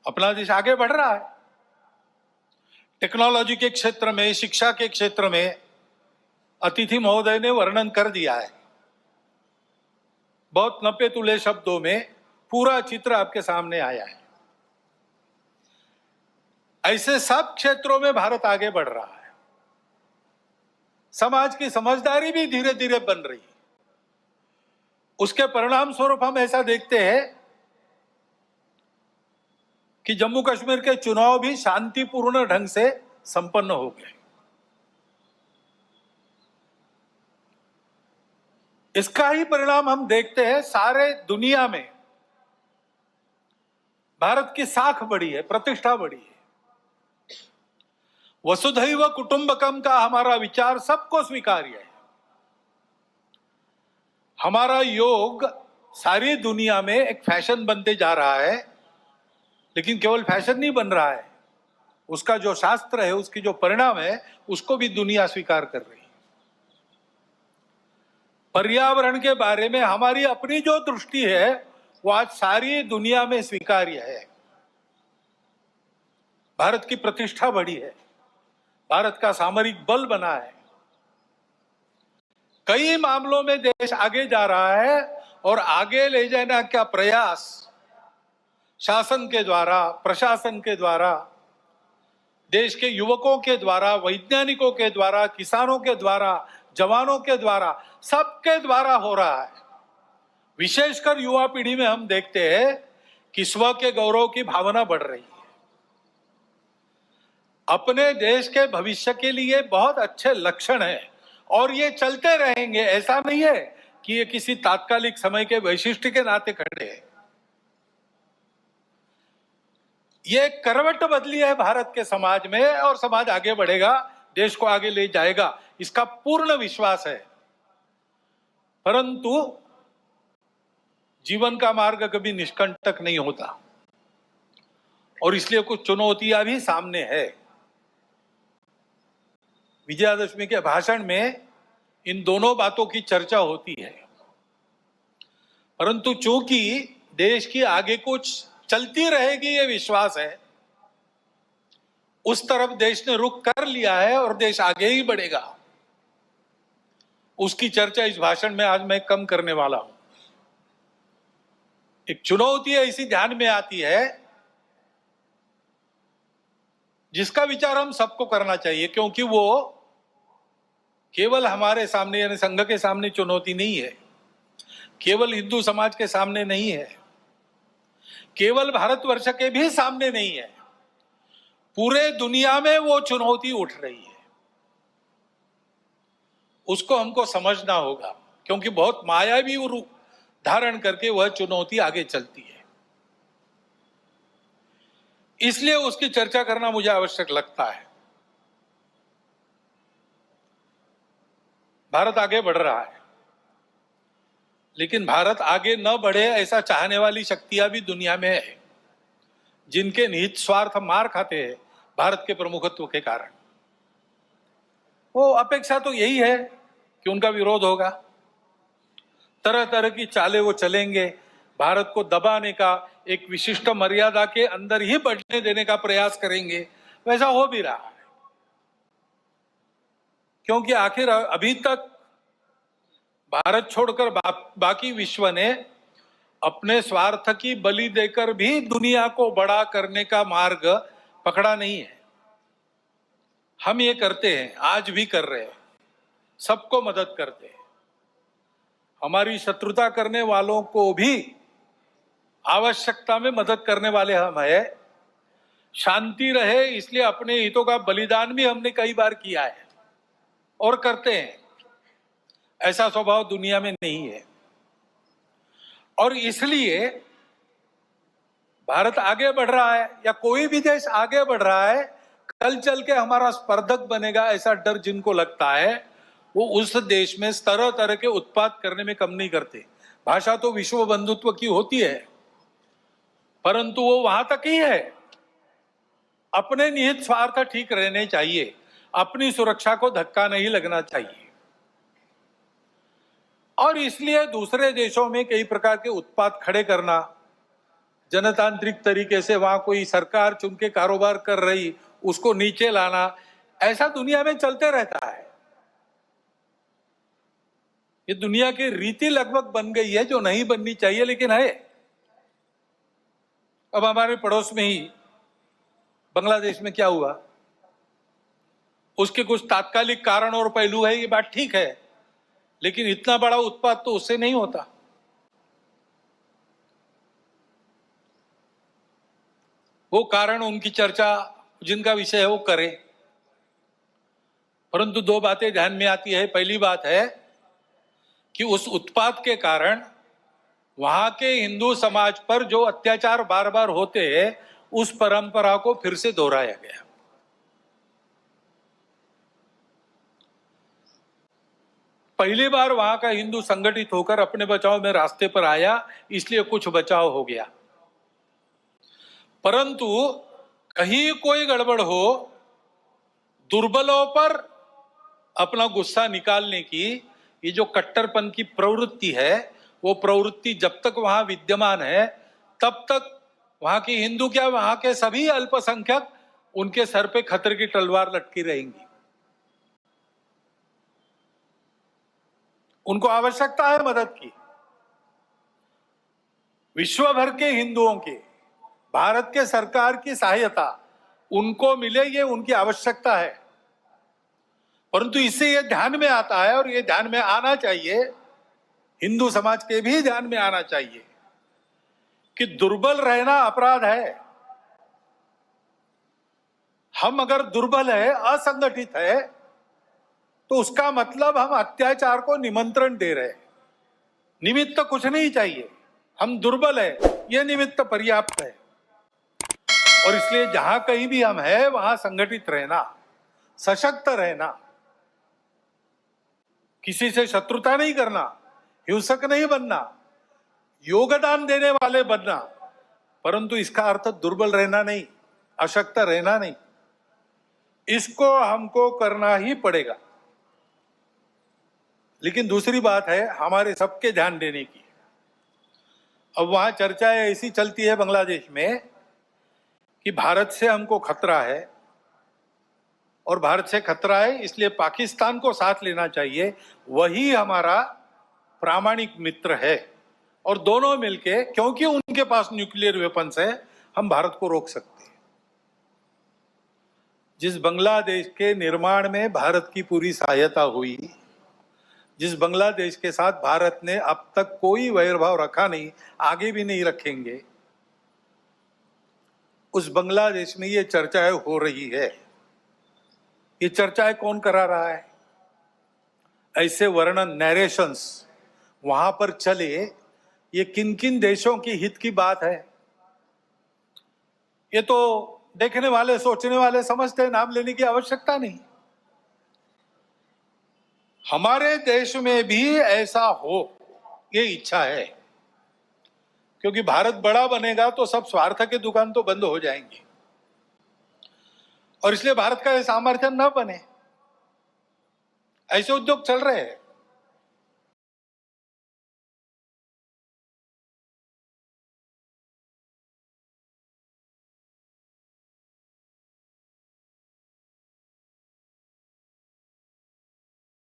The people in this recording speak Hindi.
अपना देश आगे बढ़ रहा है। टेक्नोलॉजी के क्षेत्र में, शिक्षा के क्षेत्र में अतिथि महोदय ने वर्णन कर दिया है। बहुत नपे तुले शब्दों में पूरा चित्र आपके सामने आया है। ऐसे सब क्षेत्रों में भारत आगे बढ़ रहा है। समाज की समझदारी भी धीरे धीरे बन रही है। उसके परिणाम स्वरूप हम ऐसा देखते हैं कि जम्मू कश्मीर के चुनाव भी शांतिपूर्ण ढंग से संपन्न हो गए। इसका ही परिणाम हम देखते हैं सारे दुनिया में। भारत की साख बढ़ी है, प्रतिष्ठा बढ़ी है। वसुधैव कुटुंबकम का हमारा विचार सबको स्वीकार्य है। हमारा योग सारी दुनिया में एक फैशन बनते जा रहा है, लेकिन केवल फैशन नहीं बन रहा है, उसका जो शास्त्र है, उसकी जो परिणाम है, उसको भी दुनिया स्वीकार कर रही है। पर्यावरण के बारे में हमारी अपनी जो दृष्टि है वो आज सारी दुनिया में स्वीकार्य है। भारत की प्रतिष्ठा बढ़ी है, भारत का सामरिक बल बना है, कई मामलों में देश आगे जा रहा है। और आगे ले जाने का प्रयास शासन के द्वारा, प्रशासन के द्वारा, देश के युवकों के द्वारा, वैज्ञानिकों के द्वारा, किसानों के द्वारा, जवानों के द्वारा, सबके द्वारा हो रहा है। विशेषकर युवा पीढ़ी में हम देखते हैं कि स्व के गौरव की भावना बढ़ रही है। अपने देश के भविष्य के लिए बहुत अच्छे लक्षण हैं और ये चलते रहेंगे। ऐसा नहीं है कि ये किसी तात्कालिक समय के वैशिष्ट्य के नाते खड़े हैं। ये करवट बदली है भारत के समाज में और समाज आगे बढ़ेगा, देश को आगे ले जाएगा, इसका पूर्ण विश्वास है। परंतु जीवन का मार्ग कभी निष्कंटक नहीं होता और इसलिए कुछ चुनौतियां भी सामने है। विजयादशमी के भाषण में इन दोनों बातों की चर्चा होती है, परंतु चूंकि देश की आगे कुछ चलती रहेगी ये विश्वास है, उस तरफ देश ने रुख कर लिया है और देश आगे ही बढ़ेगा। उसकी चर्चा इस भाषण में आज मैं कम करने वाला हूं। एक चुनौती ऐसी ध्यान में आती है जिसका विचार हम सबको करना चाहिए, क्योंकि वो केवल हमारे सामने यानी संघ के सामने चुनौती नहीं है, केवल हिंदू समाज के सामने नहीं है, केवल भारतवर्ष के भी सामने नहीं है, पूरे दुनिया में वो चुनौती उठ रही है। उसको हमको समझना होगा, क्योंकि बहुत मायावी रूप धारण करके वह चुनौती आगे चलती है। इसलिए उसकी चर्चा करना मुझे आवश्यक लगता है। भारत आगे बढ़ रहा है, लेकिन भारत आगे न बढ़े ऐसा चाहने वाली शक्तियां भी दुनिया में है, जिनके निहित स्वार्थ मार खाते हैं भारत के प्रमुखत्व के कारण। वो अपेक्षा तो यही है कि उनका विरोध होगा, तरह तरह की चालें वो चलेंगे, भारत को दबाने का, एक विशिष्ट मर्यादा के अंदर ही बढ़ने देने का प्रयास करेंगे। वैसा हो भी रहा है, क्योंकि आखिर अभी तक भारत छोड़कर बाकी विश्व ने अपने स्वार्थ की बलि देकर भी दुनिया को बड़ा करने का मार्ग पकड़ा नहीं है। हम ये करते हैं, आज भी कर रहे हैं, सबको मदद करते हैं। हमारी शत्रुता करने वालों को भी आवश्यकता में मदद करने वाले हम हैं। शांति रहे इसलिए अपने हितों का बलिदान भी हमने कई बार किया है और करते हैं। ऐसा स्वभाव दुनिया में नहीं है और इसलिए भारत आगे बढ़ रहा है या कोई भी देश आगे बढ़ रहा है, कल चल के हमारा स्पर्धक बनेगा ऐसा डर जिनको लगता है, वो उस देश में तरह तरह के उत्पाद करने में कम नहीं करते। भाषा तो विश्व बंधुत्व की होती है, परंतु वो वहां तक ही है। अपने निहित स्वार्थ ठीक रहने चाहिए, अपनी सुरक्षा को धक्का नहीं लगना चाहिए। और इसलिए दूसरे देशों में कई प्रकार के उत्पाद खड़े करना, जनतांत्रिक तरीके से वहां कोई सरकार चुन के कारोबार कर रही, उसको नीचे लाना, ऐसा दुनिया में चलते रहता है। ये दुनिया की रीति लगभग बन गई है, जो नहीं बननी चाहिए लेकिन है। अब हमारे पड़ोस में ही बांग्लादेश में क्या हुआ, उसके कुछ तात्कालिक कारण और पहलू है, ये बात ठीक है, लेकिन इतना बड़ा उत्पाद तो उससे नहीं होता। वो कारण, उनकी चर्चा जिनका विषय है वो करें, परंतु दो बातें ध्यान में आती है। पहली बात है कि उस उत्पाद के कारण वहां के हिंदू समाज पर जो अत्याचार बार बार होते हैं, उस परंपरा को फिर से दोहराया गया। पहली बार वहां का हिंदू संगठित होकर अपने बचाव में रास्ते पर आया, इसलिए कुछ बचाव हो गया। परंतु कहीं कोई गड़बड़ हो, दुर्बलों पर अपना गुस्सा निकालने की ये जो कट्टरपन की प्रवृत्ति है, वो प्रवृत्ति जब तक वहां विद्यमान है, तब तक वहां की हिंदू क्या, वहां के सभी अल्पसंख्यक, उनके सर पे खतरे की तलवार लटकी रहेंगी। उनको आवश्यकता है मदद की। विश्व भर के हिंदुओं की, भारत के सरकार की सहायता उनको मिले, ये उनकी आवश्यकता है। परंतु इससे ये ध्यान में आता है, और ये ध्यान में आना चाहिए, हिंदू समाज के भी ध्यान में आना चाहिए कि दुर्बल रहना अपराध है। हम अगर दुर्बल है, असंगठित है, तो उसका मतलब हम अत्याचार को निमंत्रण दे रहे हैं। निमित्त कुछ नहीं चाहिए, हम दुर्बल है, यह निमित्त पर्याप्त है। और इसलिए जहां कहीं भी हम हैं, वहां संगठित रहना, सशक्त रहना, किसी से शत्रुता नहीं करना, हिंसक नहीं बनना, योगदान देने वाले बनना, परंतु इसका अर्थ दुर्बल रहना नहीं, अशक्त रहना नहीं। इसको हमको करना ही पड़ेगा। लेकिन दूसरी बात है हमारे सबके ध्यान देने की। अब वहां चर्चाएं ऐसी चलती है बांग्लादेश में कि भारत से हमको खतरा है, और भारत से खतरा है इसलिए पाकिस्तान को साथ लेना चाहिए, वही हमारा प्रामाणिक मित्र है। और दोनों मिलके, क्योंकि उनके पास न्यूक्लियर वेपन्स है, हम भारत को रोक सकते हैं। जिस बांग्लादेश के निर्माण में भारत की पूरी सहायता हुई, जिस बांग्लादेश के साथ भारत ने अब तक कोई वैरभाव रखा नहीं, आगे भी नहीं रखेंगे, उस बांग्लादेश में ये चर्चाएं हो रही है। ये चर्चाएं कौन करा रहा है? ऐसे वर्णन, नैरेशंस वहां पर चले, ये किन किन देशों की हित की बात है? ये तो देखने वाले, सोचने वाले समझते हैं, नाम लेने की आवश्यकता नहीं। हमारे देश में भी ऐसा हो, ये इच्छा है, क्योंकि भारत बड़ा बनेगा तो सब स्वार्थ के दुकान तो बंद हो जाएंगे, और इसलिए भारत का ये सामर्थ्य न बने, ऐसे उद्योग चल रहे हैं।